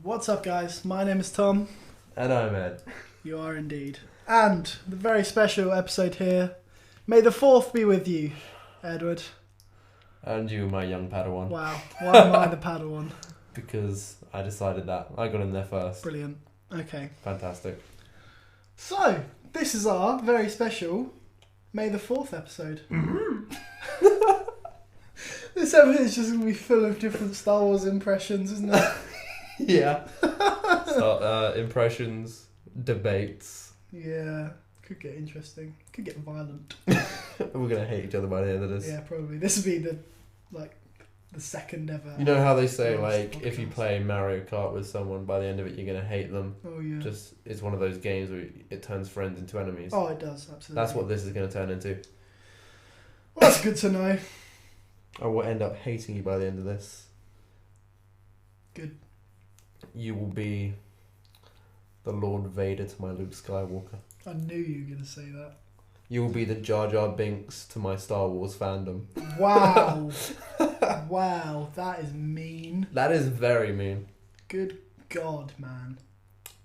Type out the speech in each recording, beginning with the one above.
What's up, guys? My name is Tom. And I'm Ed. You are indeed. And the very special episode here. May the 4th be with you, Edward. And you, my young Padawan. Wow. Why am I the Padawan? Because I decided that. I got in there first. Brilliant. Okay. Fantastic. So, this is our very special May the 4th episode. This episode is just going to be full of different Star Wars impressions, isn't it? Yeah. So, impressions, debates. Yeah. Could get interesting. Could get violent. We're going to hate each other by the end of this. Yeah, probably. This would be the second ever. You know how they say, podcast. if you play Mario Kart with someone, by the end of it, you're going to hate them. Oh, yeah. Just, it's one of those games where it turns friends into enemies. Oh, it does, absolutely. That's what this is going to turn into. Well, that's good to know. I will end up hating you by the end of this. Good. You will be the Lord Vader to my Luke Skywalker. I knew you were going to say that. You will be the Jar Jar Binks to my Star Wars fandom. Wow. Wow, that is mean. That is very mean. Good God, man.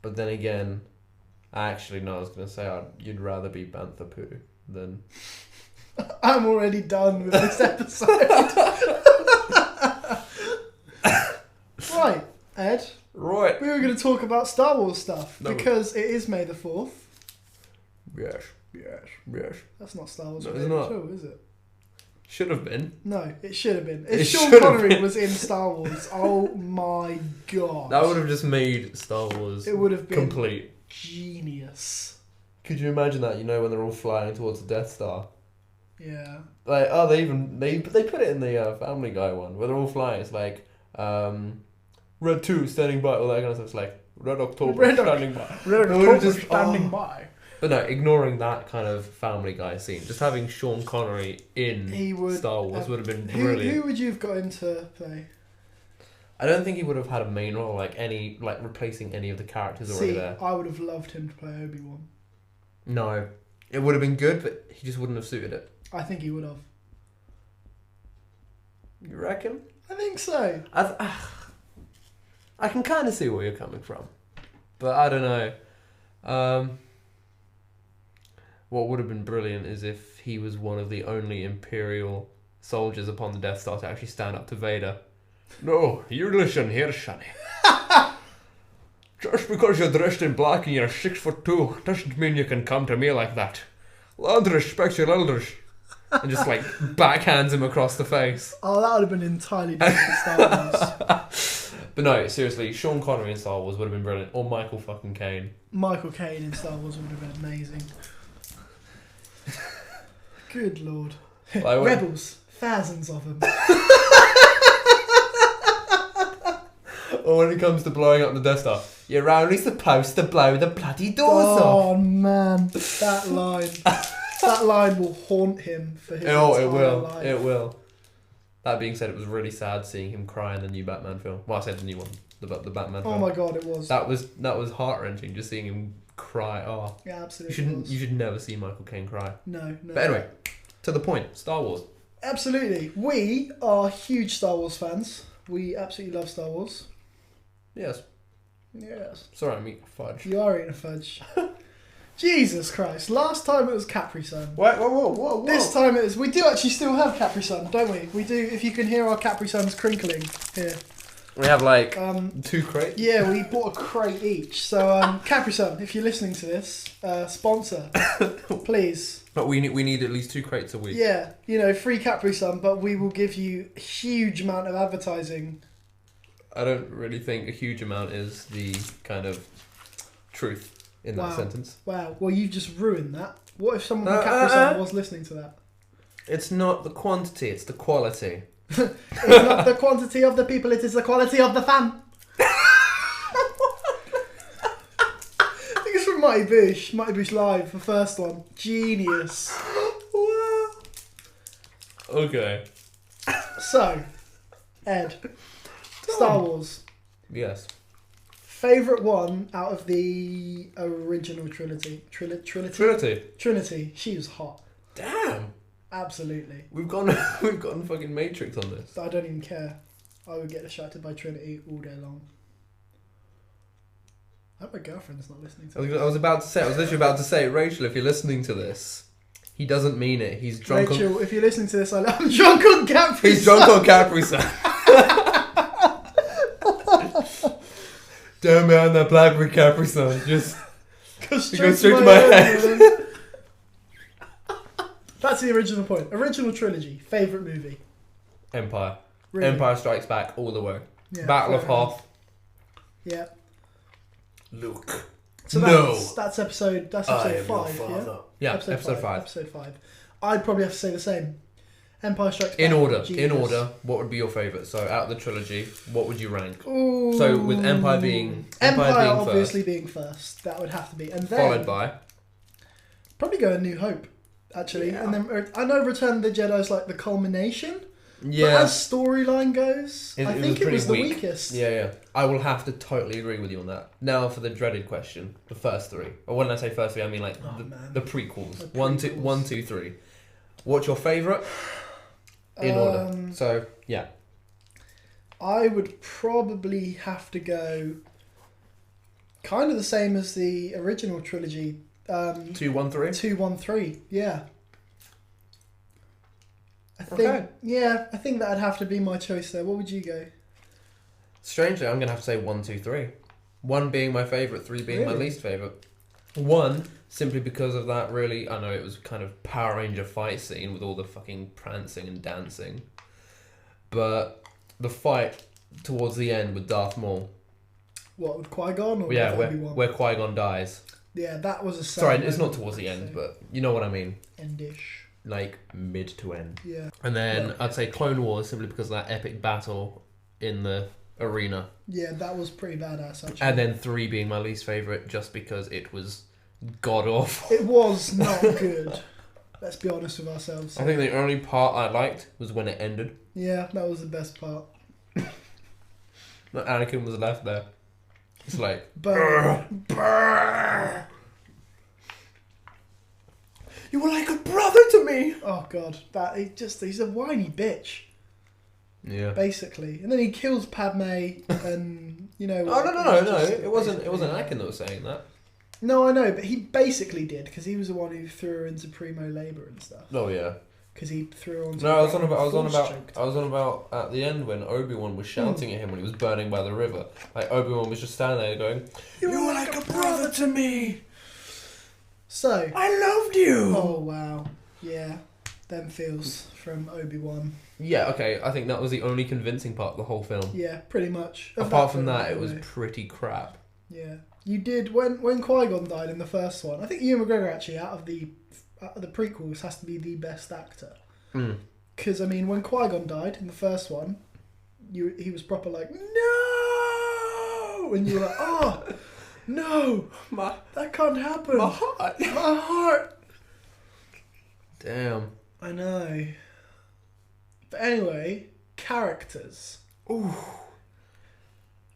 But then again, I actually know I was going to say you'd rather be Bantha Poo than... I'm already done with this episode. Right, Ed. Right. We were going to talk about Star Wars stuff No. because it is May the 4th. Yes. Yes. Yes. That's not Star Wars No, it's related not. at all, is it? Should have been. No, it should have been. It If Sean should have Connery been. was in Star Wars, oh my God. That would have just made Star Wars It would have been complete. genius. Could you imagine that? You know, when they're all flying towards the Death Star. Yeah. Like, they put it in the Family Guy one where they're all flying. It's like, Red 2 standing by, all that kind of stuff. It's like, Red October standing by. Red It would've October standing by. But no, ignoring that kind of Family Guy scene, just having Sean Connery in Star Wars would have been brilliant. Who would you have got him to play? I don't think he would have had a main role, replacing any of the characters already there. I would have loved him to play Obi-Wan. No, it would have been good, but he just wouldn't have suited it. I think he would have. You reckon? I think so. I can kind of see where you're coming from, but I don't know. What would have been brilliant is if he was one of the only Imperial soldiers upon the Death Star to actually stand up to Vader. No, you listen here, sonny. Just because you're dressed in black and you're 6'2" doesn't mean you can come to me like that. Learn to respect your elders. And just backhands him across the face. Oh, that would have been entirely different Star Wars. But no, seriously, Sean Connery in Star Wars would have been brilliant. Or Michael fucking Caine. Michael Caine in Star Wars would have been amazing. Good Lord. Rebels. Thousands of them. Or when it comes to blowing up the Death Star, you're only supposed to blow the bloody doors off. Oh man, that line. That line will haunt him for his entire life. It will. That being said, it was really sad seeing him cry in the new Batman film. Well, I said the new one, the Batman film. Oh my God, it was. That was heart wrenching, just seeing him cry. Oh, yeah, absolutely. you should never see Michael Caine cry. No. But anyway, to the point. Star Wars. Absolutely, we are huge Star Wars fans. We absolutely love Star Wars. Yes. Yes. Sorry, I'm eating fudge. You are eating a fudge. Jesus Christ! Last time it was Capri Sun. Wait, whoa. This time it is. We do actually still have Capri Sun, don't we? We do. If you can hear our Capri Suns crinkling here. We have 2 crates. Yeah, we bought a crate each. So Capri Sun, if you're listening to this, sponsor, please. But we need at least 2 crates a week. Yeah, free Capri Sun, but we will give you a huge amount of advertising. I don't really think a huge amount is the kind of truth in that sentence. Wow. Well, you just ruined that. What if someone from Capri Sun was listening to that? It's not the quantity, it's the quality. It's not the quantity of the people, it is the quality of the fan. I think it's from Mighty Boosh Live, the first one. Genius. Okay. So, Ed, Star Wars. Yes. Favourite one out of the original trilogy? Trinity. She was hot. Damn. Absolutely. We've gone fucking Matrix on this. I don't even care. I would get distracted by Trinity all day long. I hope my girlfriend's not listening to I this. was literally about to say, Rachel, if you're listening to this, he doesn't mean it. He's drunk Rachel, if you're listening to this, I'm drunk on Capri He's drunk on Capri Sun. Damn man, that blackberry Capri Sun just goes straight to my head. That's the original point. Original trilogy. Favourite movie? Empire. Really? Empire Strikes Back all the way. Yeah, Battle of Hoth. Yeah. Luke. So that's episode 5, yeah? Yeah, episode 5. Episode 5. I'd probably have to say the same. Empire Strikes Back. In order, what would be your favourite? So out of the trilogy, what would you rank? Ooh. So with Empire being obviously first, being first. That would have to be. And then followed by probably go A New Hope, actually. Yeah. And then I know Return of the Jedi is like the culmination. Yeah. But as storyline goes, I think it was the weakest. Yeah. I will have to totally agree with you on that. Now for the dreaded question, the first 3. Or when I say first 3, I mean like the prequels. The 1, 2, 3. What's your favourite? In order. So, yeah. I would probably have to go kind of the same as the original trilogy. 2, 1, 3? 2, 1, 3, yeah. I think that'd have to be my choice there. What would you go? Strangely, I'm going to have to say 1, 2, 3. 1 being my favourite, 3 being my least favourite. 1, simply because of that really, I know it was kind of Power Ranger fight scene with all the fucking prancing and dancing. But the fight towards the end with Darth Maul. What, with Qui-Gon? Or yeah, with Obi-Wan? where Qui-Gon dies. Yeah, that was a Sorry, it's not towards the end, but you know what I mean. Endish. Like, mid to end. Yeah. And then I'd say Clone Wars, simply because of that epic battle in the arena. Yeah, that was pretty badass, actually. And then 3 being my least favourite, just because it was god-awful. It was not good. Let's be honest with ourselves. I think the only part I liked was when it ended. Yeah, that was the best part. That Anakin was left there. It's like... Burr. You were like a brother to me! Oh god, he's a whiny bitch. Yeah. Basically. And then he kills Padme and, you know... Oh, no. It wasn't Anakin that was saying that. No, I know, but he basically did, because he was the one who threw her into primo labour and stuff. Oh, yeah. Because he threw her onto... No, I was on about at the end when Obi-Wan was shouting at him when he was burning by the river. Like, Obi-Wan was just standing there going, You were like a brother to me! So... I loved you! Oh, wow. Yeah. Them feels from Obi-Wan. Yeah, okay, I think that was the only convincing part of the whole film. Yeah, pretty much. Apart from that, it was pretty crap. Yeah. You did, when Qui-Gon died in the first one, I think Ewan McGregor actually, out of the prequels, has to be the best actor. Because, I mean, when Qui-Gon died in the first one, he was proper like, no! And you were like, oh, no, that can't happen. My heart. My heart. Damn. I know. But anyway, characters. Ooh.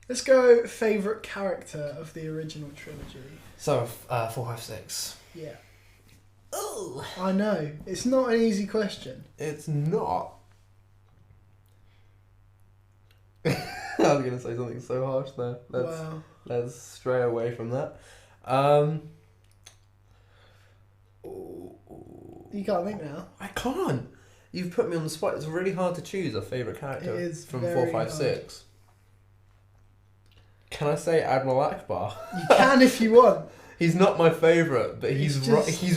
Let's go favourite character of the original trilogy. So, 4, 5, 6. Yeah. Oh. I know. It's not an easy question. It's not. I was going to say something so harsh there. Let's stray away from that. You can't think now. I can't. You've put me on the spot. It's really hard to choose a favourite character from 4, 5, 6. Can I say Admiral Akbar? You can if you want. He's not my favourite, but he's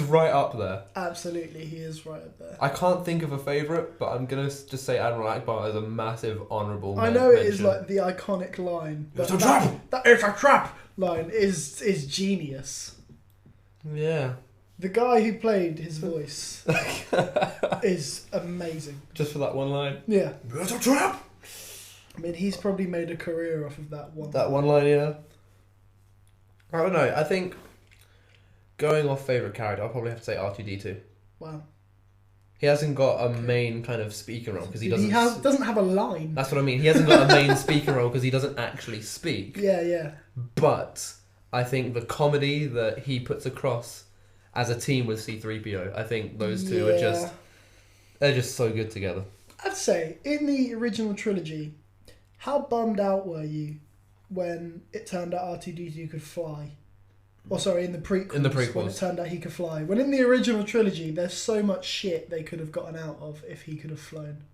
right up there. Absolutely, he is right up there. I can't think of a favourite, but I'm going to just say Admiral Akbar as a massive honourable I know it is like the iconic line. It's a trap! That it's a trap line is genius. Yeah. The guy who played his voice is amazing. Just for that one line? Yeah. It's a trap! I mean, he's probably made a career off of that one. That one line, yeah. I don't know. I think going off favourite character, I'll probably have to say R2-D2. Wow. He hasn't got a main kind of speaking role because he doesn't. He doesn't have a line. That's what I mean. He hasn't got a main speaking role because he doesn't actually speak. Yeah. But I think the comedy that he puts across as a team with C-3PO, I think those two are they're just so good together. I'd say in the original trilogy, how bummed out were you when it turned out R2-D2 could fly. Or sorry, in the prequels. In the prequels. When it turned out he could fly. When in the original trilogy, there's so much shit they could have gotten out of if he could have flown.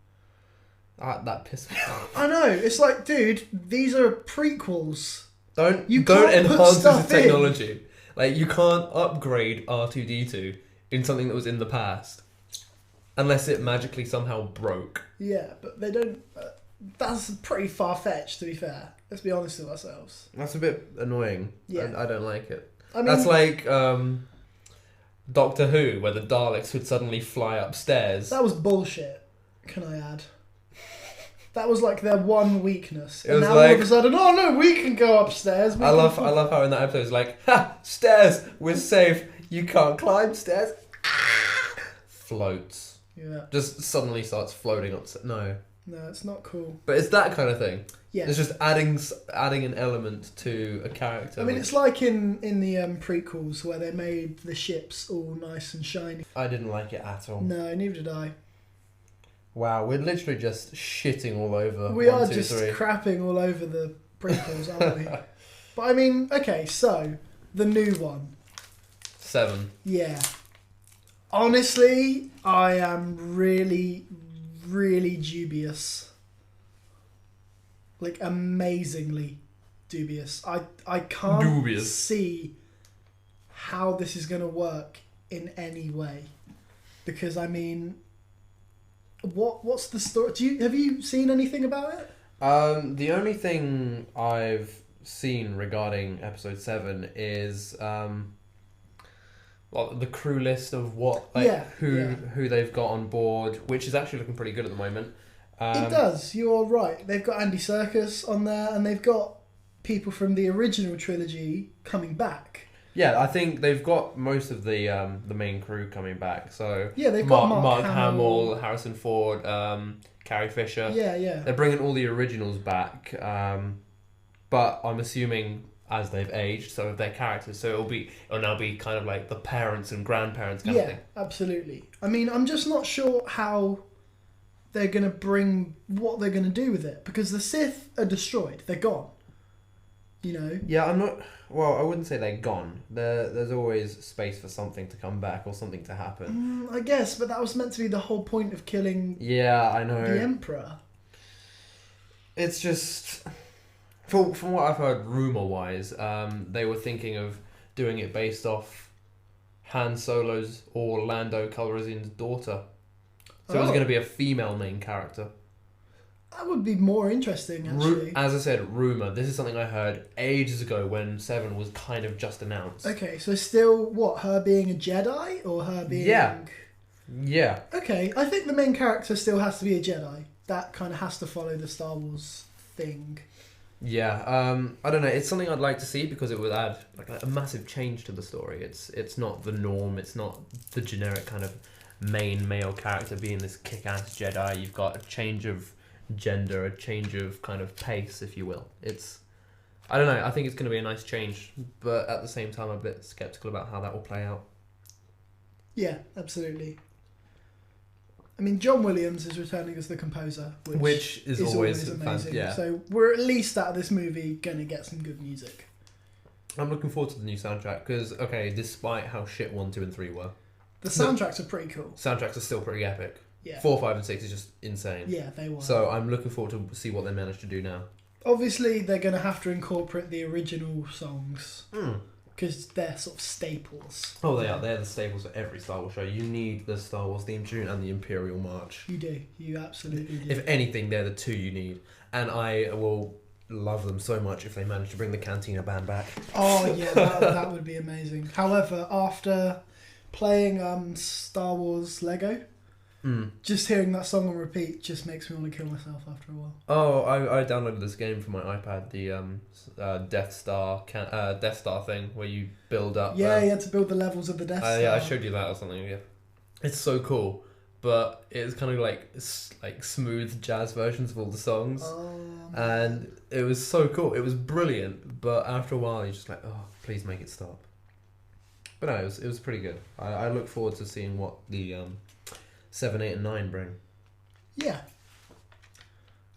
That pissed me off. I know. It's like, dude, these are prequels. Don't can't put enhance stuff this technology. Like, you can't upgrade R2-D2 in something that was in the past. Unless it magically somehow broke. Yeah, but they don't... that's pretty far-fetched, to be fair. Let's be honest with ourselves. That's a bit annoying. Yeah. I don't like it. I mean, that's like Doctor Who, where the Daleks would suddenly fly upstairs. that was bullshit, can I add? That was like their one weakness. It And was now like- all of a sudden, oh no, we can go upstairs. I love how in that episode it's like, ha, stairs, we're safe. You can't climb stairs. Floats. Yeah. Just suddenly starts floating up. No. No, it's not cool. But it's that kind of thing. Yeah. It's just adding an element to a character. I mean, it's like in the prequels where they made the ships all nice and shiny. I didn't like it at all. No, neither did I. Wow, we're literally just shitting all over. We 1, are 2, just 3. crapping all over the prequels, aren't we? But I mean, okay, so the new one. 7. Yeah. Honestly, I am really, really dubious. Like, amazingly dubious. I can't Dubious. see how this is going to work in any way. Because, I mean, what's the story? Have you seen anything about it? The only thing I've seen regarding episode 7 is the crew list of who they've got on board, which is actually looking pretty good at the moment. It does. You're right. They've got Andy Serkis on there, and they've got people from the original trilogy coming back. Yeah, I think they've got most of the main crew coming back. So Yeah, they've got Mark Hamill, Harrison Ford, Carrie Fisher. Yeah. They're bringing all the originals back, but I'm assuming as they've aged, so have their characters. So it'll now be kind of like the parents and grandparents kind of thing. Yeah, absolutely. I mean, I'm just not sure how they're going to what they're going to do with it, because the Sith are destroyed. They're gone. You know? Yeah, I'm not... Well, I wouldn't say they're gone. There's always space for something to come back or something to happen. I guess, but that was meant to be the whole point of killing Yeah, I know. the Emperor. It's just... From what I've heard rumour-wise, they were thinking of doing it based off Han Solo's or Lando Calrissian's daughter. So it was going to be a female main character. That would be more interesting, actually. As I said, rumour. This is something I heard ages ago when 7 was kind of just announced. Okay, so still, what, her being a Jedi? Or her being... Yeah. Okay, I think the main character still has to be a Jedi. That kind of has to follow the Star Wars thing. Yeah, I don't know. It's something I'd like to see because it would add like a massive change to the story. It's not the norm. It's not the generic kind of main male character being this kick-ass Jedi. You've got a change of gender, a change of kind of pace, if you will. I don't know. I think it's going to be a nice change, but at the same time, I'm a bit skeptical about how that will play out. Yeah, absolutely. I mean, John Williams is returning as the composer, which is always amazing. Yeah. So we're at least out of this movie going to get some good music. I'm looking forward to the new soundtrack because, okay, despite how shit 1, 2, and 3 were, the soundtracks are pretty cool. Soundtracks are still pretty epic. Yeah. 4, 5, and 6 is just insane. Yeah, they were. So I'm looking forward to see what they manage to do now. Obviously, they're going to have to incorporate the original songs Mm. because they're sort of staples. Oh, they are. They're the staples for every Star Wars show. You need the Star Wars theme tune and the Imperial March. You do. You absolutely do. If anything, they're the two you need. And I will love them so much if they manage to bring the Cantina band back. Oh, yeah, that would be amazing. However, after playing Star Wars Lego, just hearing that song on repeat just makes me want to kill myself after a while. Oh, I downloaded this game for my iPad, the Death Star thing where you build up. Yeah, you had to build the levels of the Death Star. Yeah, I showed you that or something. Yeah, it's so cool, but it's kind of like smooth jazz versions of all the songs, and it was so cool. It was brilliant, but after a while, you're just like, oh, please make it stop. But no, it was pretty good. I look forward to seeing what the 7, 8, and 9 bring. Yeah.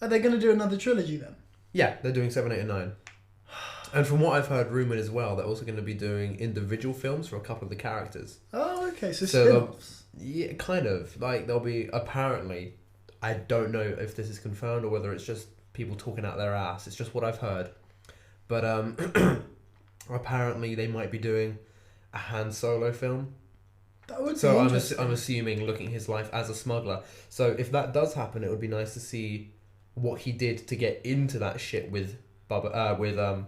Are they going to do another trilogy then? Yeah, they're doing 7, 8, and 9. And from what I've heard, rumoured as well, they're also going to be doing individual films for a couple of the characters. Oh, okay. So So spin-offs. yeah, kind of. Like, there'll be, apparently, I don't know if this is confirmed or whether it's just people talking out their ass. It's just what I've heard. But apparently they might be doing a Han Solo film. That would be So interesting. I'm assuming looking at his life as a smuggler. So if that does happen, it would be nice to see what he did to get into that shit with Jabba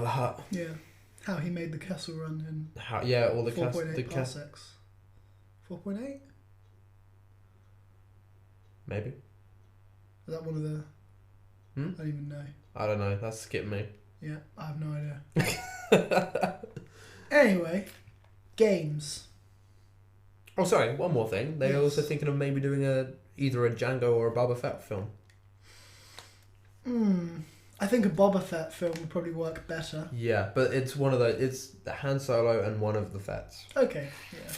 the Hutt. Yeah. How he made the Kessel Run in All the 4.8 parsecs. 4.8? maybe. Is that one of the... I don't even know. I don't know. That's skipped me. Yeah, I have no idea. Anyway, games. Oh, sorry. One more thing. They're Yes. also thinking of maybe doing either a Django or a Boba Fett film. I think a Boba Fett film would probably work better. Yeah, but it's one of the. It's Han Solo and one of the Fetts. Okay, yeah.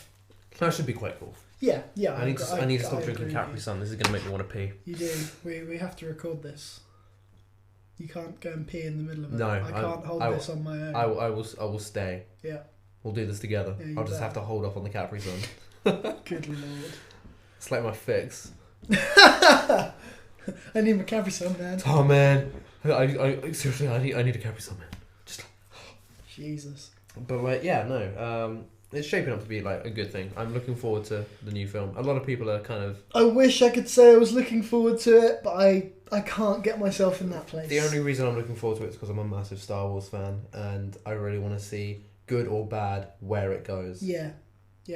That should be quite cool. Yeah. I need to stop drinking agree with Capri you. Sun. This is going to make me want to pee. You do. We have to record this. You can't go and pee in the middle of it. No, I can't hold this on my own. I will stay. Yeah. We'll do this together. Yeah, you I'll just bet. have to hold off on the Capri Sun. Good lord. It's like my fix. I need my Capri Sun, man. Oh man, I seriously I need a Capri Sun, man. Just Jesus. but like yeah no it's shaping up to be like a good thing. I'm looking forward to the new film. A lot of people are kind of. I wish I could say I was looking forward to it, but I can't get myself in that place. The only reason I'm looking forward to it is because I'm a massive Star Wars fan and I really want to see, good or bad, where it goes. Yeah,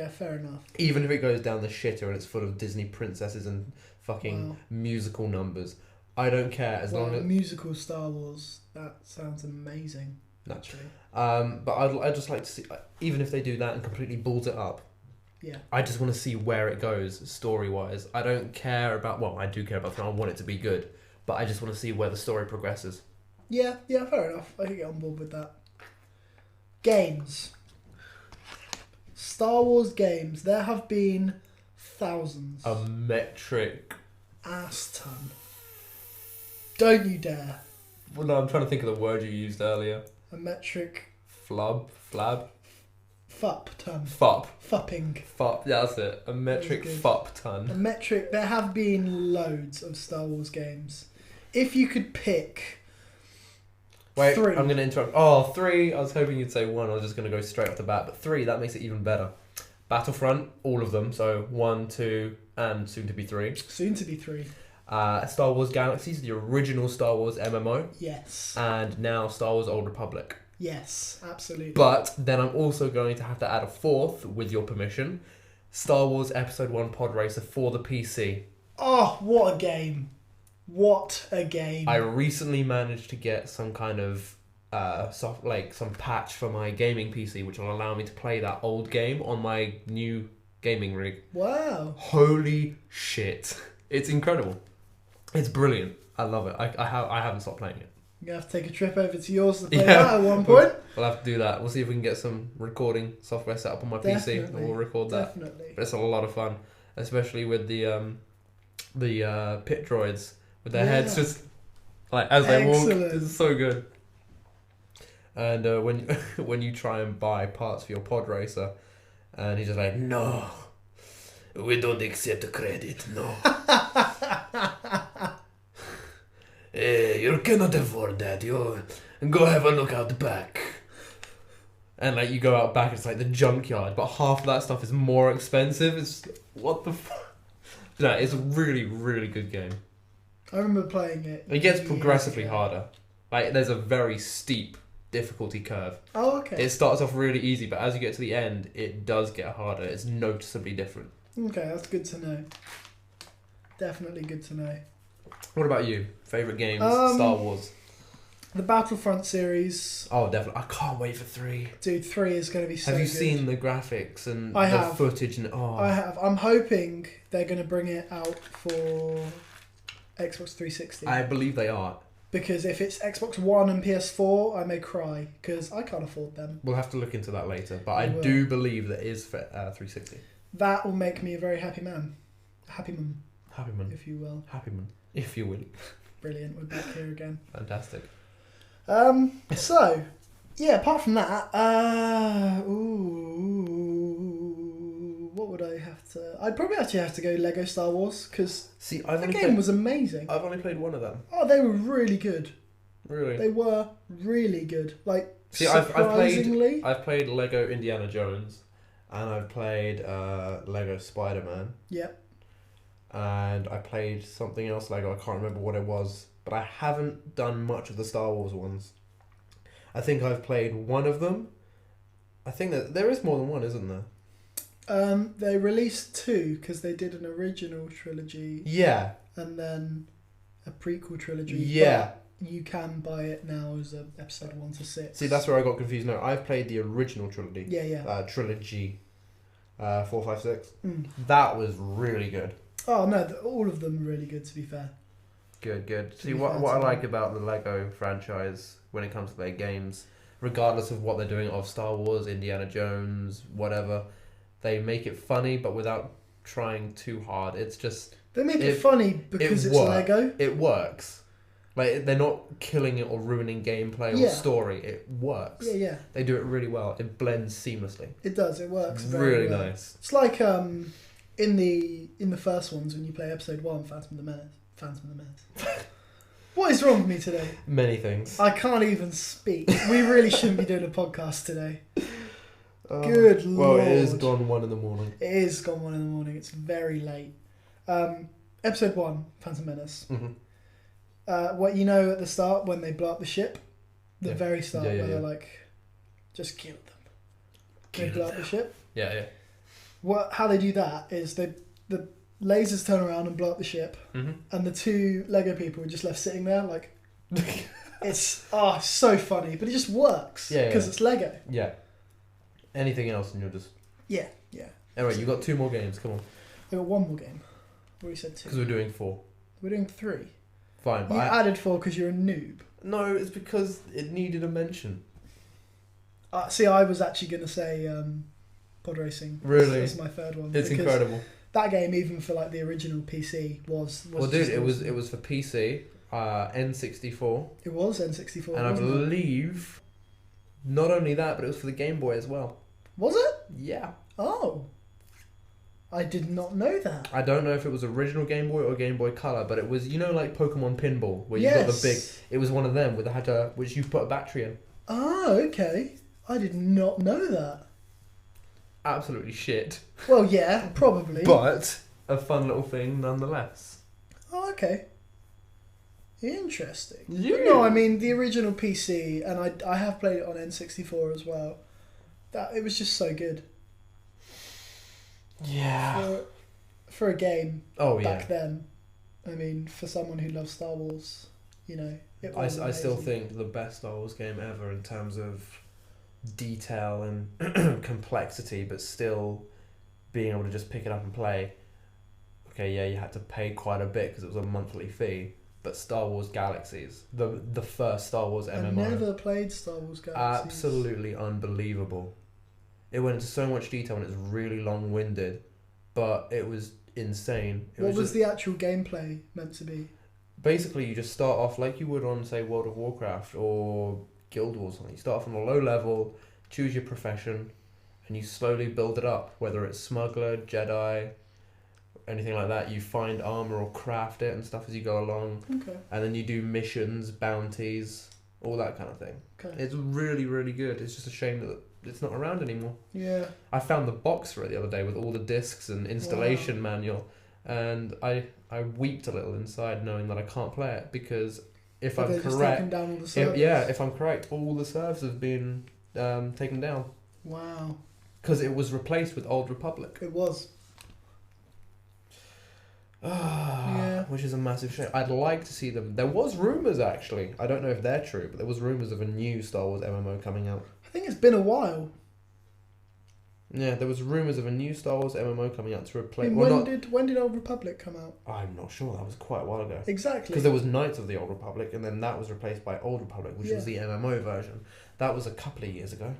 fair enough. Even if it goes down the shitter and it's full of Disney princesses and fucking Wow. musical numbers, I don't care as long as. Musical Star Wars, that sounds amazing. No. Actually. But I'd just like to see, even if they do that and completely balls it up. Yeah. I just want to see where it goes story wise. I don't care about. Well, I do care about the film. I want it to be good, but I just want to see where the story progresses. Yeah, fair enough. I can get on board with that. Games. Star Wars games. There have been thousands. A metric. Ass ton. Don't you dare. Well, no, I'm trying to think of the word you used earlier. A metric Flab. fup ton. Fup. Fupping. Fup. Yeah, that's it. A metric That was good. fup A ton. metric. There have been loads of Star Wars games. If you could pick Wait, 3. I'm going to interrupt. Oh, 3. I was hoping you'd say 1. I was just going to go straight off the bat. But 3, that makes it even better. Battlefront, all of them. So 1, 2, and soon to be 3. Soon to be 3. Star Wars Galaxies, the original Star Wars MMO. Yes. And now Star Wars Old Republic. Yes, absolutely. But then I'm also going to have to add a 4th, with your permission. Star Wars Episode 1 Pod Racer for the PC. Oh, what a game. What a game. I recently managed to get some kind of some patch for my gaming PC, which will allow me to play that old game on my new gaming rig. Wow. Holy shit! It's incredible. It's brilliant. I love it. I haven't stopped playing it. You're going to have to take a trip over to yours to play Yeah. that at one point. We'll have to do that. We'll see if we can get some recording software set up on my PC, and we'll record that. Definitely. But it's a lot of fun, especially with the pit droids with their heads just like as they walk. Excellent. It's so good. And when you try and buy parts for your pod racer, and he's just like, no, we don't accept credit, no. You cannot afford that. You go have a look out back. And like you go out back, it's like the junkyard, but half of that stuff is more expensive. It's what the fuck. No, it's a really, really good game. I remember playing it. It gets years progressively ago. harder. Like there's a very steep difficulty curve. Oh, okay. It starts off really easy, but as you get to the end, it does get harder. It's noticeably different. Okay, that's good to know. Definitely good to know. What about you? Favorite games? Star Wars. The Battlefront series, Oh, definitely. I can't wait for 3. dude, 3 is going to be so Have you good. seen the graphics and I the have. footage? And I have. I'm hoping they're going to bring it out for Xbox 360. I believe they are. Because if it's Xbox One and PS4, I may cry because I can't afford them. We'll have to look into that later, but I We will. do believe that is for 360. That will make me a very happy man. Happy man, Happy man. if you will. Happy man. If you will. Brilliant. We're back here again. Fantastic. So, yeah, apart from that, what would I have to... I'd probably actually have to go Lego Star Wars, because the game was amazing. I've only played one of them. Oh, they were really good. Really? They were really good. Like, See, surprisingly... I've played Lego Indiana Jones, and I've played Lego Spider-Man. Yep. And I played something else Lego, I can't remember what it was, but I haven't done much of the Star Wars ones. I think I've played one of them. I think that there is more than one, isn't there? They released 2 because they did an original trilogy. Yeah. And then a prequel trilogy. Yeah. But you can buy it now as a episode 1 to 6. See, that's where I got confused. No, I've played the original trilogy. Yeah. Trilogy. 4, 5, 6. Mm. That was really good. Oh no, all of them are really good, to be fair. Good. See, what I like about the Lego franchise when it comes to their games, regardless of what they're doing of Star Wars, Indiana Jones, whatever, they make it funny but without trying too hard. It's just... They make it funny because it's Lego. It works. Like, they're not killing it or ruining gameplay or story. It works. Yeah. They do it really well. It blends seamlessly. It does. It works really very well. Nice. It's like in the first ones when you play episode 1, Phantom of the Menace. What is wrong with me today? Many things. I can't even speak. We really shouldn't be doing a podcast today. Good lord. Well, it is gone 1 in the morning. It is gone 1 in the morning. It's very late. Episode 1, Phantom Menace. Mm-hmm. What you know at the start when they blow up the ship? The very start where they're like, just kill them. They blow up the ship? Yeah. How they do that is the lasers turn around and blow up the ship, and the 2 Lego people are just left sitting there like... It's so funny, but it just works because it's Lego. Yeah. Anything else and you're just... Yeah. Anyway, you got 2 more games, come on. I got 1 more game. We already said 2. Because we're doing 4. We're doing 3. Fine, but you added 4 because you're a noob. No, it's because it needed a mention. See, I was actually going to say Pod Racing. Really? That's my 3rd one. It's incredible. That game, even for like the original PC, was well, dude, it was for PC, N64. It was N64, and I believe not only that, but it was for the Game Boy as well. Was it? Yeah. Oh. I did not know that. I don't know if it was original Game Boy or Game Boy Color, but it was, you know, like Pokemon Pinball, where you got the big... It was one of them with which you put a battery in. Oh, okay. I did not know that. Absolutely shit. Well, yeah, probably. But a fun little thing nonetheless. Oh, okay. Interesting. Yeah. But no, I mean, the original PC, and I have played it on N64 as well. It was just so good. Yeah. For a game back then, I mean, for someone who loves Star Wars, you know, it was I still amazing. think the best Star Wars game ever in terms of detail and complexity, but still being able to just pick it up and play. Okay, yeah, you had to pay quite a bit because it was a monthly fee, but Star Wars Galaxies, the first Star Wars MMO. I never played Star Wars Galaxies. Absolutely unbelievable. It went into so much detail and it's really long-winded, but it was insane. What was the actual gameplay meant to be? Basically, you just start off like you would on, say, World of Warcraft or Guild Wars. You start off on a low level, choose your profession, and you slowly build it up. Whether it's smuggler, Jedi, anything like that, you find armor or craft it and stuff as you go along. Okay. And then you do missions, bounties, all that kind of thing. Okay. It's really, really good. It's just a shame that it's not around anymore. Yeah. I found the box for it the other day with all the discs and installation manual, and I weeped a little inside knowing that I can't play it because if I'm correct, if I'm correct, all the servers have been taken down. Wow. Because it was replaced with Old Republic. It was. Yeah. Which is a massive shame. I'd like to see them. There was rumours actually. I don't know if they're true, but there was rumours of a new Star Wars MMO coming out. I think it's been a while. Yeah, there was rumours of a new Star Wars MMO coming out to replace... When did Old Republic come out? I'm not sure. That was quite a while ago. Exactly. Because there was Knights of the Old Republic, and then that was replaced by Old Republic, which was the MMO version. That was a couple of years ago.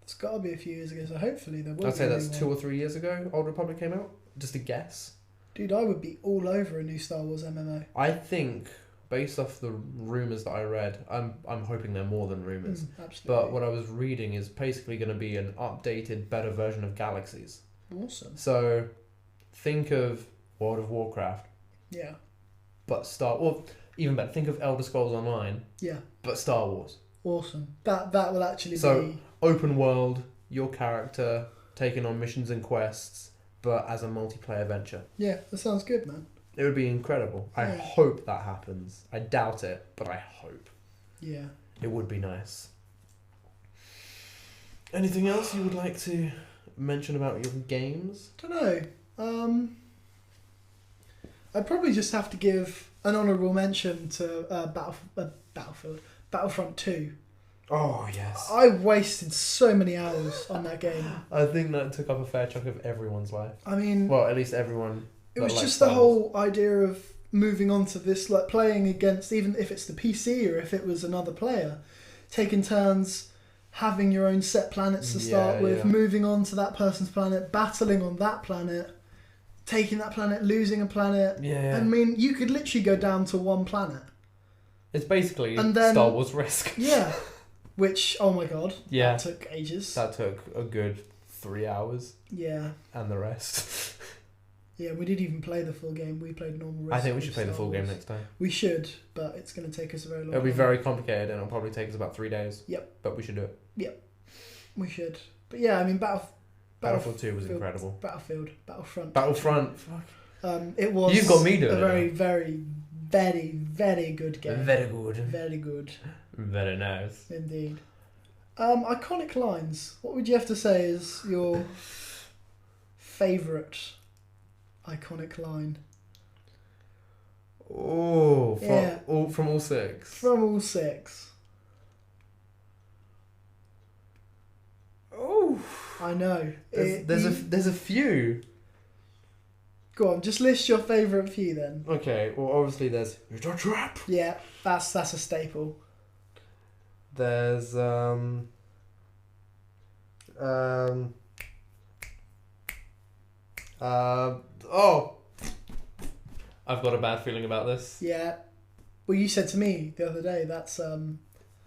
It's got to be a few years ago, so hopefully there will be. I'd say that's 2 or 3 years ago Old Republic came out. Just a guess. Dude, I would be all over a new Star Wars MMO. I think based off the rumors that I read, I'm hoping they're more than rumors. Absolutely. But what I was reading is basically going to be an updated, better version of Galaxies. Awesome. So, think of World of Warcraft, Yeah. but even better, think of Elder Scrolls Online, Yeah. but Star Wars. Awesome. That will actually So, be open world, your character taking on missions and quests, but as a multiplayer venture. Yeah, that sounds good, man. It would be incredible. I Yeah. hope that happens. I doubt it, but I hope. Yeah. It would be nice. Anything else you would like to mention about your games? Don't know. I'd probably just have to give an honourable mention to Battlefront 2. Oh, yes. I wasted so many hours on that game. I think that took up a fair chunk of everyone's life. I mean, Well, at least everyone. it was just the whole idea of moving on to this, like playing against, even if it's the PC or if it was another player, taking turns, having your own set planets to start with, moving on to that person's planet, battling on that planet, taking that planet, losing a planet. Yeah. I mean, you could literally go down to one planet. It's basically And then- Star Wars Risk. Yeah. Which, oh my god, Yeah. that took ages. That took a good 3 hours, Yeah. and the rest. Yeah, we didn't even play the full game. We played normal Risk. I think we with should play the Star full game Wars. next time. We should, but it's going to take us a very long It'll be time. very complicated, and it'll probably take us about 3 days. Yep. But we should do it. We should. But yeah, I mean, Battlefield 2 was incredible. Battlefront. Fuck. It was You've got me doing a it very, now. very, very, very good game. Very good. Very good, Very nice. indeed. Iconic lines. What would you have to say is your favourite iconic line? Oh, Yeah. from all 6. From all 6. Oh, I know. there's a few. Go on, just list your favourite few then. Okay, well obviously there's "It's a trap." Yeah, that's a staple. There's oh, I've got a bad feeling about this. Yeah. Well, you said to me the other day that's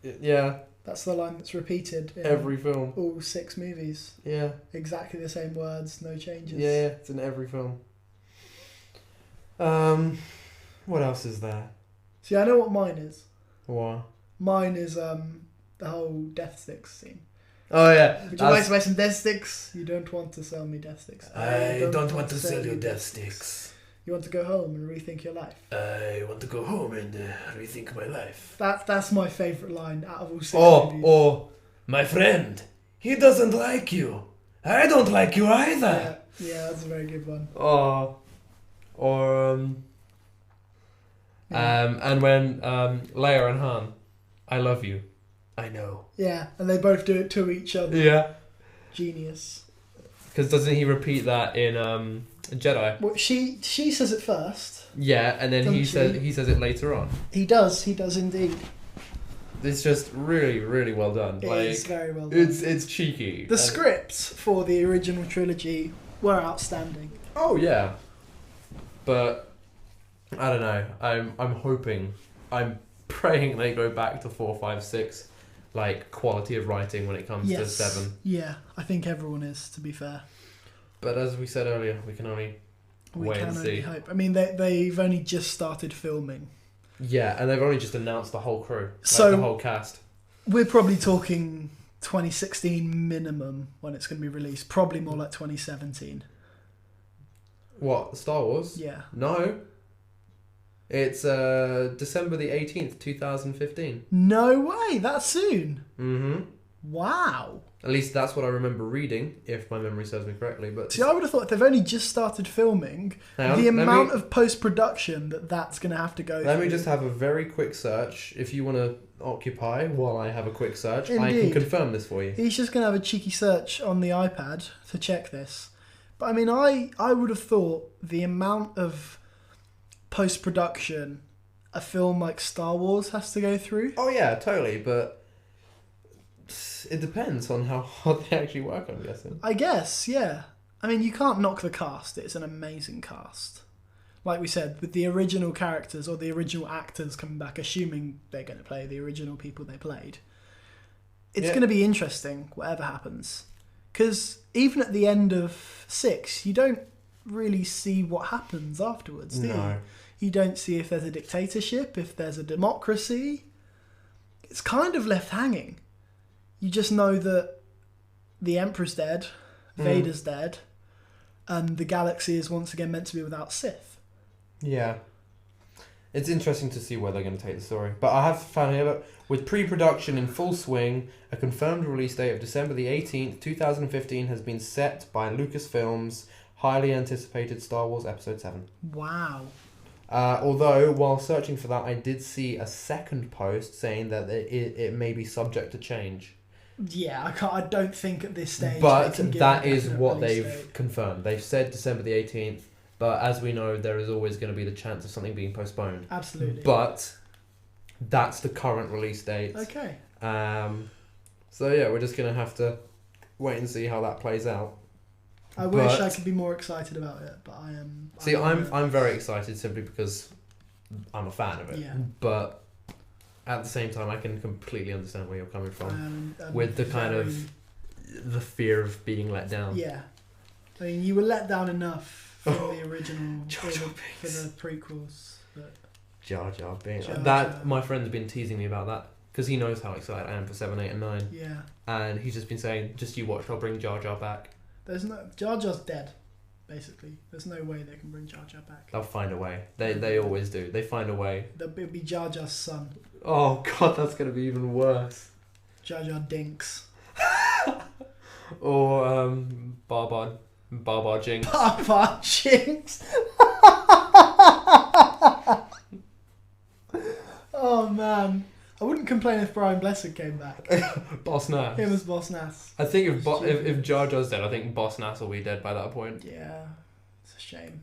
Yeah, that's the line that's repeated in every film. all 6 movies. Yeah, Exactly the same words, no changes. yeah, it's in every film. What else is there? See, I know what mine is. What? Mine is the whole death sticks scene. Oh yeah. Would you like to buy some death sticks? You don't want to sell me death sticks. I don't want to sell you death sticks. You want to go home and rethink your life. I want to go home and rethink my life. That's my favourite line out of all 6 movies. Oh, my friend, he doesn't like you. I don't like you either. Yeah, that's a very good one. Oh, or and when Leia and Han, I love you. I know. Yeah, and they both do it to each other. Yeah. Genius. Because doesn't he repeat that in Jedi? Well, she says it first. Yeah, and then he Doesn't says it later on. He does indeed. It's just really, really well done. It is very well done. It's cheeky. The scripts for the original trilogy were outstanding. Oh yeah, but I don't know. I'm hoping, I'm praying they go back to 4, 5, 6, like quality of writing when it comes to 7. Yeah, I think everyone is, to be fair. But as we said earlier, we can only wait and see. Hope. I mean, they've only just started filming. Yeah, and they've only just announced the whole crew, So- the whole cast. We're probably talking 2016 minimum when it's going to be released. Probably more like 2017. What, Star Wars? Yeah. No. It's December the 18th, 2015. No way, that soon. Mm-hmm. Wow. At least that's what I remember reading, if my memory serves me correctly. But See, I would have thought if they've only just started filming, hang on, the amount of post-production that's going to have to go Let through. me just have a very quick search. If you want to occupy while I have a quick search, I can Indeed. confirm this for you. He's just going to have a cheeky search on the iPad to check this. But I mean, I would have thought the amount of post-production a film like Star Wars has to go through. Oh yeah, totally, but it depends on how hard they actually work, I'm guessing. I guess, yeah. I mean, you can't knock the cast. It's an amazing cast. like we said, with the original characters or the original actors coming back, assuming they're going to play the original people they played, it's going to be interesting, whatever happens. Because even at the end of 6, you don't really see what happens afterwards, do you? You don't see if there's a dictatorship, if there's a democracy. It's kind of left hanging. You just know that the Emperor's dead, Vader's dead, and the galaxy is once again meant to be without Sith. Yeah. It's interesting to see where they're going to take the story. But I have found here that with pre-production in full swing, a confirmed release date of December the 18th, 2015 has been set by Lucasfilm's highly anticipated Star Wars Episode 7. Wow. Although, while searching for that, I did see a second post saying that it may be subject to change. Yeah, I don't think at this stage. But that is what they've confirmed. They've said December the 18th, but as we know, there is always going to be the chance of something being postponed. Absolutely. But that's the current release date. Okay. So yeah, we're just going to have to wait and see how that plays out. I wish I could be more excited about it, but I am. See, I'm very excited simply because I'm a fan of it. Yeah. But at the same time, I can completely understand where you're coming from with the kind of the fear of being let down. Yeah, I mean, you were let down enough from the original for the prequels. But Jar Jar Binks. Jar That Jar. my friend's been teasing me about that because he knows how excited I am for 7, 8, and 9. Yeah. And he's just been saying, "Just you watch, I'll bring Jar Jar back." There's no Jar Jar's dead. Basically, there's no way they can bring Jar Jar back. They'll find a way. They always do. They find a way. It'll be Jar Jar's son. Oh god, that's gonna be even worse. Jar Jar Dinks. Or Barbar Jinx. Papa Jinx. Oh man, I wouldn't complain if Brian Blessed came back. Boss Nass. Him as Boss Nass. I think if Jar Jar's dead, I think Boss Nass will be dead by that point. Yeah, it's a shame.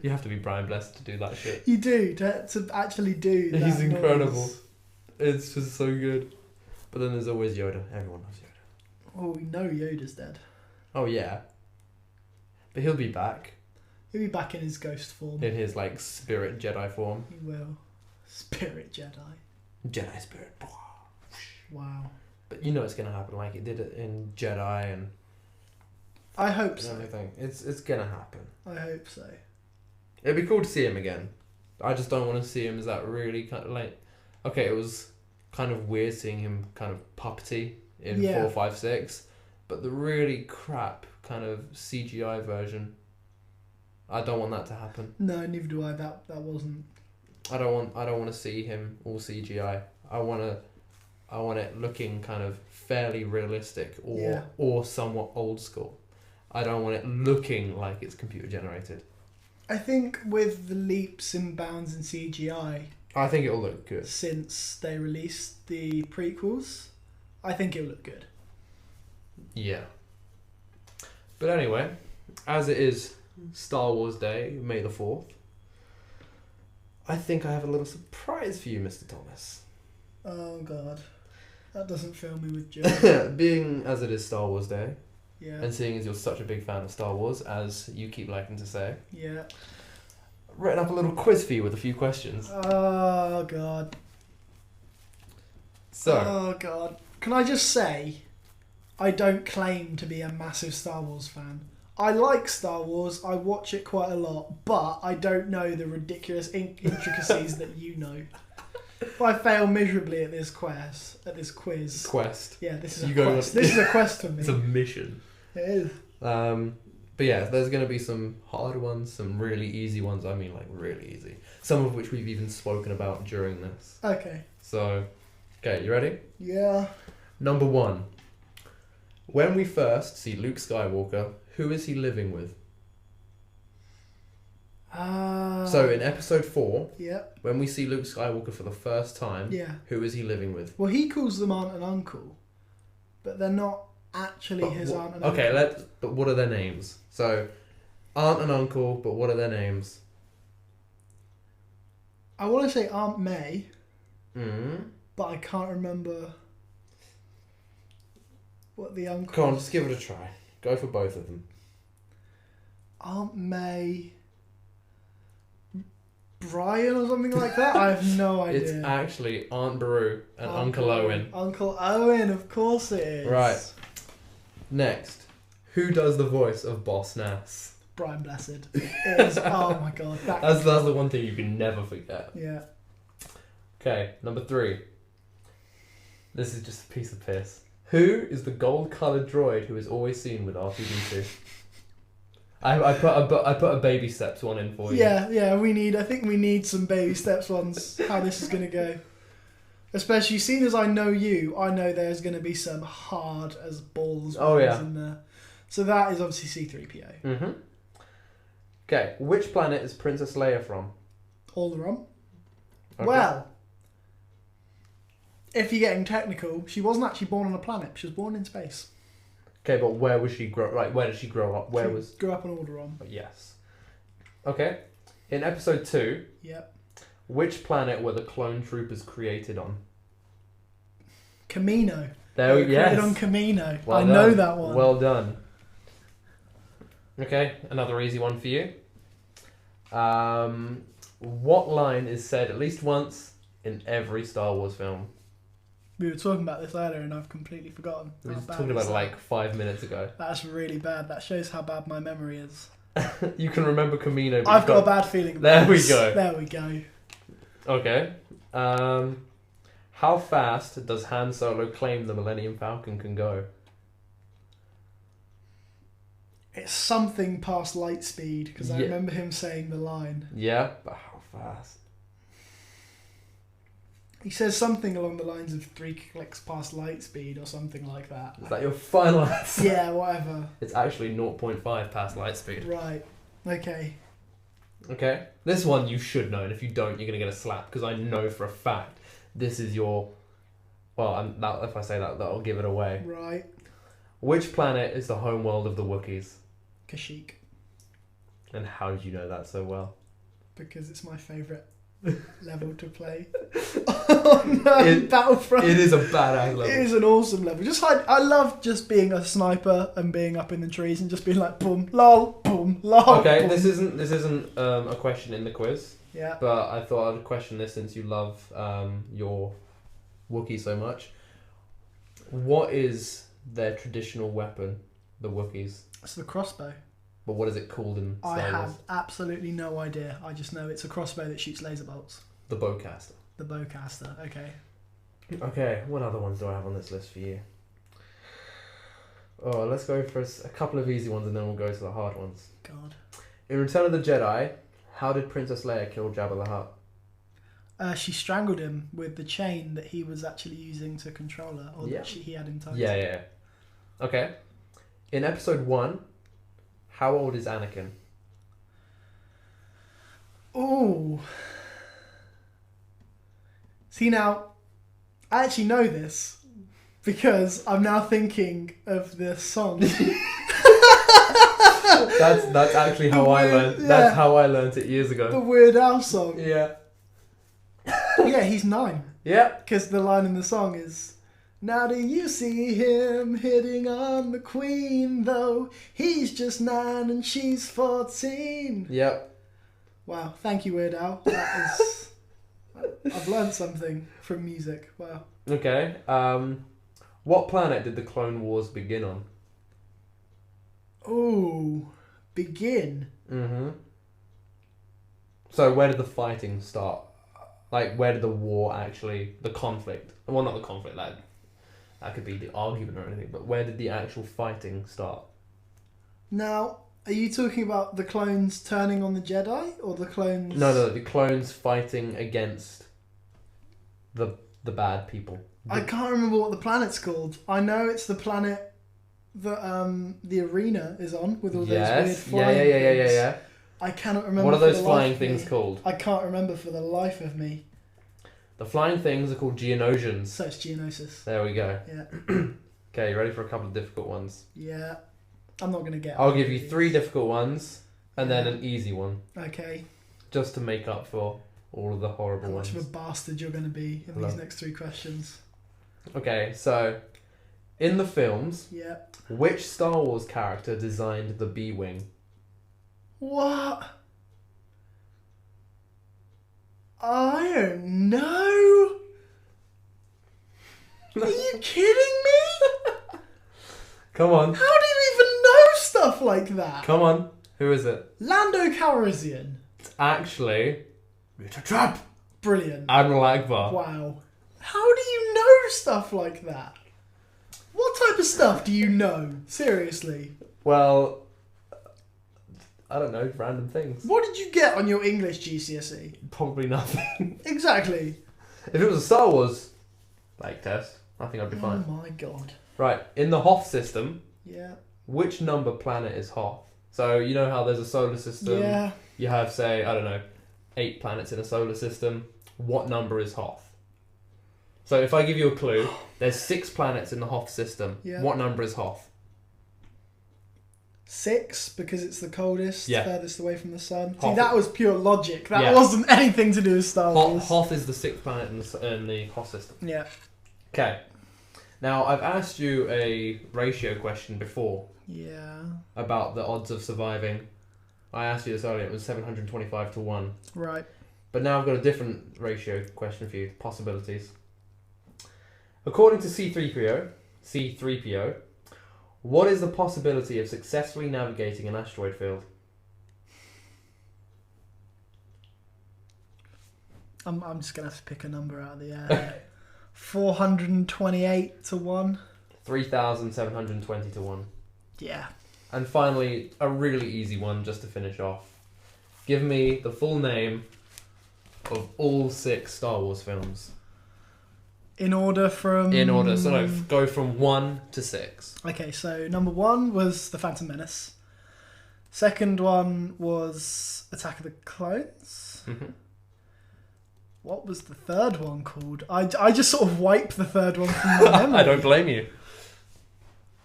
You have to be Brian Blessed to do that shit. You do to actually do. That He's incredible. noise. It's just so good. But then there's always Yoda. Everyone loves Yoda. Oh, we know Yoda's dead. Oh yeah. But he'll be back He'll be back in his ghost form. in his like spirit Jedi form. He will. Spirit Jedi. Jedi spirit. Wow. But you know it's gonna happen like it did it in Jedi and I hope so. everything. It's gonna happen. I hope so. It'd be cool to see him again. I just don't want to see him as that really kind of like. Okay, it was kind of weird seeing him kind of puppety in 4, 5, 6, but the really crap kind of CGI version. I don't want that to happen. No, neither do I. That wasn't. I don't want to see him all CGI. I want it looking kind of fairly realistic or somewhat old school. I don't want it looking like it's computer generated. I think with the leaps and bounds in CGI, I think it'll look good. Since they released the prequels, I think it'll look good. Yeah. But anyway, as it is Star Wars Day, May the 4th, I think I have a little surprise for you, Mr. Thomas. Oh God, that doesn't fill me with joy. Being as it is Star Wars Day, Yeah. and seeing as you're such a big fan of Star Wars, as you keep liking to say, Yeah. I've written up a little quiz for you with a few questions. Oh God. So, Oh God. Can I just say, I don't claim to be a massive Star Wars fan. I like Star Wars. I watch it quite a lot, but I don't know the ridiculous intricacies that you know. If I fail miserably at this quiz, quest. yeah, this is You a go quest. with- This is a quest for me. It's a mission. It is. But yeah, there's going to be some hard ones, some really easy ones. I mean, like really easy. Some of which we've even spoken about during this. Okay. So, okay, you ready? Yeah. Number 1. When we first see Luke Skywalker, who is he living with? So in episode 4, Yep. when we see Luke Skywalker for the first time, Yeah. who is he living with? Well, he calls them aunt and uncle, but they're not actually his aunt and uncle. Okay, but what are their names? So, aunt and uncle, but what are their names? I want to say Aunt May, Mm. but I can't remember what the uncle. Come on, just give it a try. Go for both of them. Aunt May Brian or something like that? I have no idea. It's actually Aunt Beru and Uncle Beru. Owen. Uncle Owen, of course it is. Right. Next, who does the voice of Boss Nass? Brian Blessed. It is, oh my god. That's the one thing you can never forget. Yeah. Okay, number 3. This is just a piece of piss. Who is the gold-coloured droid who is always seen with R2-D2? I put a baby steps one in for you. Yeah. I think we need some baby steps ones. How this is going to go. Especially, seeing as I know you, I know there's going to be some hard as balls ones in there. So that is obviously C-3PO. Mm-hmm. Okay, which planet is Princess Leia from? Alderaan. Okay. Well, if you're getting technical, she wasn't actually born on a planet. She was born in space. Okay, but where was she grow? Like, where did she grow up? Grew up on Alderaan. Yes. Okay. In episode 2. Yep. Which planet were the clone troopers created on? Camino. There we go. Created on Camino. Well I done. know that one. Well done. Okay, another easy one for you. What line is said at least once in every Star Wars film? We were talking about this earlier and I've completely forgotten. We were How bad talking is about it that? like 5 minutes ago. That's really bad. That shows how bad my memory is. You can remember Camino. But I've got a bad feeling about There we this. go. There we go. Okay. How fast does Han Solo claim the Millennium Falcon can go? It's something past light speed because I Yeah. remember him saying the line. Yeah, but how fast? He says something along the lines of 3 clicks past light speed or something like that. Is that your final answer? Yeah, whatever. It's actually 0.5 past light speed. Right. Okay. Okay. This one you should know, and if you don't, you're going to get a slap, because I know for a fact this is your... Well, if I say that, that'll give it away. Right. Which planet is the home world of the Wookiees? Kashyyyk. And how did you know that so well? Because it's my favourite level to play. Oh no, Battlefront. It is a badass level. It is an awesome level. I love just being a sniper and being up in the trees and just being like boom, lol, boom, lol. Okay, boom. this isn't a question in the quiz, Yeah. but I thought I'd question this since you love your Wookiee so much. What is their traditional weapon, the Wookiees? It's the crossbow. But what is it called in Star I Wars? have absolutely no idea. I just know it's a crossbow that shoots laser bolts. The bowcaster. The bowcaster. Okay. Okay, what other ones do I have on this list for you? Oh, let's go for a couple of easy ones and then we'll go to the hard ones. God. In Return of the Jedi, how did Princess Leia kill Jabba the Hutt? She strangled him with the chain that he was actually using to control her, or Yeah. that he had him tied. Yeah. Okay. In Episode 1, how old is Anakin? Oh. See now, I actually know this because I'm now thinking of the song. That's actually how I learned. Yeah. That's how I learned it years The ago. Weird Al song. Yeah. Yeah, he's 9. Yeah. Because the line in the song is, "Now do you see him hitting on the Queen, though he's just 9 and she's 14. Yep. Wow, thank you, Weird Al. That is... I've learned something from music. Wow. Okay. What planet did the Clone Wars begin on? Oh, begin. Mm-hmm. So where did the fighting start? Like, where did the war actually... The conflict... Well, not the conflict, that could be the argument or anything, but where did the actual fighting start? Now, are you talking about the clones turning on the Jedi, or the clones... No, the clones fighting against the bad people. I can't remember what the planet's called. I know it's the planet that the arena is on, with all those weird flying things. Yeah. I cannot remember. What are for those the flying life of things me. called? I can't remember for the life of me. The flying things are called Geonosians. So it's Geonosis. There we go. Yeah. Okay, you ready for a couple of difficult ones? Yeah. I'm not going to get... I'll give you 3 difficult ones and then an easy one. Okay. Just to make up for all of the horrible How ones. much of a bastard you're going to be in these next 3 questions. Okay, so in the films, Yeah. which Star Wars character designed the B-Wing? What? I don't know. Are you kidding me? Come on. How do you even know stuff like that? Come on. Who is it? Lando Calrissian. It's actually Richard Trap. Brilliant. Admiral Akbar. Wow. How do you know stuff like that? What type of stuff do you know? Seriously. Well, I don't know, random things. What did you get on your English GCSE? Probably nothing. Exactly. If it was a Star Wars test, I think I'd be fine. Oh my god. Right, in the Hoth system, Yeah. which number planet is Hoth? So you know how there's a solar system. Yeah. You have, say, I don't know, 8 planets in a solar system. What number is Hoth? So if I give you a clue, there's 6 planets in the Hoth system. Yeah. What number is Hoth? 6, because it's the coldest, Yeah. furthest away from the sun. Hoth. See, that was pure logic. That Yeah. wasn't anything to do with Star Wars. Hoth is the 6th planet in the Hoth system. Yeah. Okay. Now, I've asked you a ratio question before Yeah. about the odds of surviving. I asked you this earlier. It was 725 to 1. Right. But now I've got a different ratio question for you. Possibilities. According to C3PO, what is the possibility of successfully navigating an asteroid field? I'm just going to have to pick a number out of the air. 428 to 1. 3,720 to 1. Yeah. And finally, a really easy one just to finish off. Give me the full name of all 6 Star Wars films. In order from... In order, so no, go from 1 to 6. Okay, so number 1 was The Phantom Menace. Second one was Attack of the Clones. Mm-hmm. What was the third one called? I just sort of wiped the third one from my memory. I don't blame you.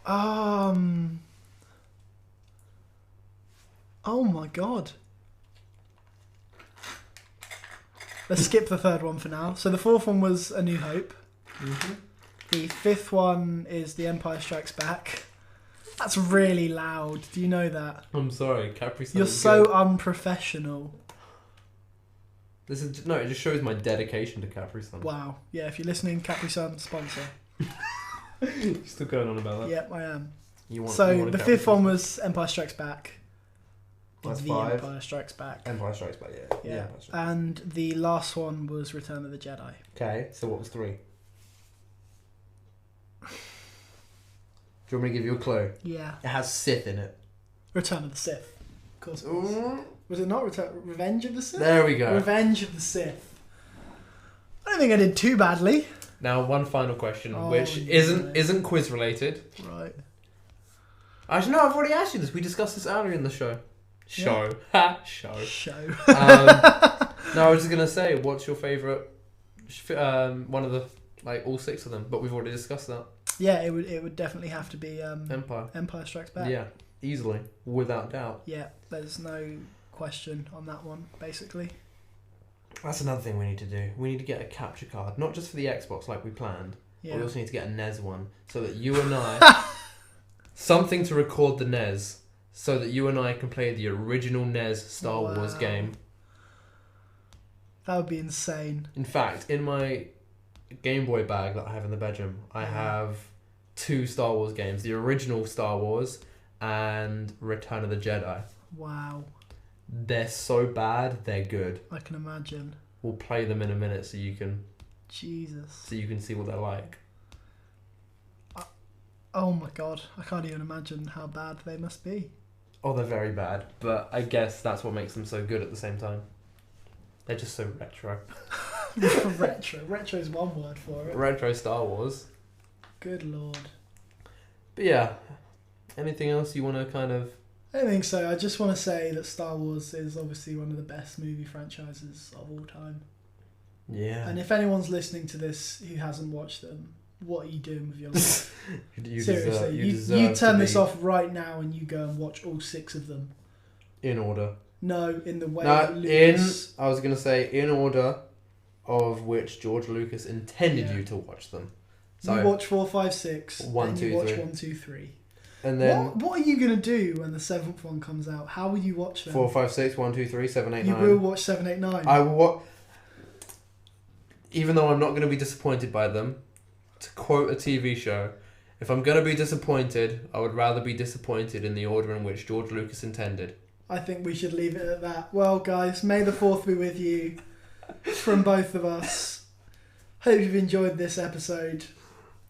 Oh my god. Let's skip the third one for now. So the fourth one was A New Hope. Mm-hmm. The fifth one is The Empire Strikes Back. That's really loud. Do you know that? I'm sorry, Capri Sun. You're so unprofessional. This is no. It just shows my dedication to Capri Sun. Wow. Yeah, if you're listening, Capri Sun sponsor. You're still going on about that. Yep, I am. You want So the Capri fifth Sun? one was Empire Strikes Back. That's The 5. Empire Strikes Back. Empire Strikes Back. Yeah. Yeah. And the last one was Return of the Jedi. Okay. So what was 3? Do you want me to give you a clue? Yeah. It has Sith in it. Return of the Sith. Of course it was. Was it not Revenge of the Sith? There we go. Revenge of the Sith. I don't think I did too badly. Now, one final question, Oh, which no. isn't quiz related. Right. Actually, no, I've already asked you this. We discussed this earlier in the show. Show. Show. Show. No, I was just gonna say, what's your favourite? One of the all 6 of them, but we've already discussed that. Yeah, it would definitely have to be Empire. Empire Strikes Back. Yeah, easily, without doubt. Yeah, there's no question on that one, basically. That's another thing we need to do. We need to get a capture card, not just for the Xbox like we planned. Yeah. But we also need to get a NES one, so that you and I something to record the NES, so that you and I can play the original NES Star Wars game. That would be insane. In fact, in my Game Boy bag that I have in the bedroom, I have 2 Star Wars games: the original Star Wars and Return of the Jedi. Wow. They're so bad, they're good. I can imagine. We'll play them in a minute so you can Jesus. see what they're like. Oh my god, I can't even imagine how bad they must be. Oh, they're very bad, but I guess that's what makes them so good at the same time. They're just so retro. Retro. Retro is one word for it. Retro Star Wars. Good lord. But yeah, anything else you want to kind of... I don't think so. I just want to say that Star Wars is obviously one of the best movie franchises of all time. Yeah. And if anyone's listening to this who hasn't watched them, what are you doing with your life? Seriously, you turn this off right now and you go and watch all 6 of them. In order. No, in the way No, that Lucas... I was going to say in order of which George Lucas intended you to watch them. So you watch 4, 5, 6, 1, and 2, you watch 3. 1, 2, 3. And then what are you gonna do when the 7th one comes out? How will you watch them? 4, 5, 6, 1, 2, 3, 7, 8, 9. You will watch 7, 8, 9. I will. Even though I'm not going to be disappointed by them, to quote a TV show, if I'm going to be disappointed, I would rather be disappointed in the order in which George Lucas intended. I think we should leave it at that. Well, guys, may the 4th be with you from both of us. Hope you've enjoyed this episode.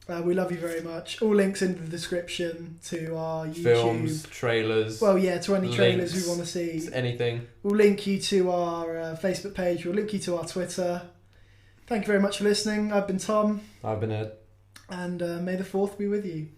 We love you very much. All links in the description to our YouTube. Films, trailers. Well, yeah, to any trailers links, we want to see. Anything. We'll link you to our Facebook page. We'll link you to our Twitter. Thank you very much for listening. I've been Tom. I've been Ed. And may the 4th be with you.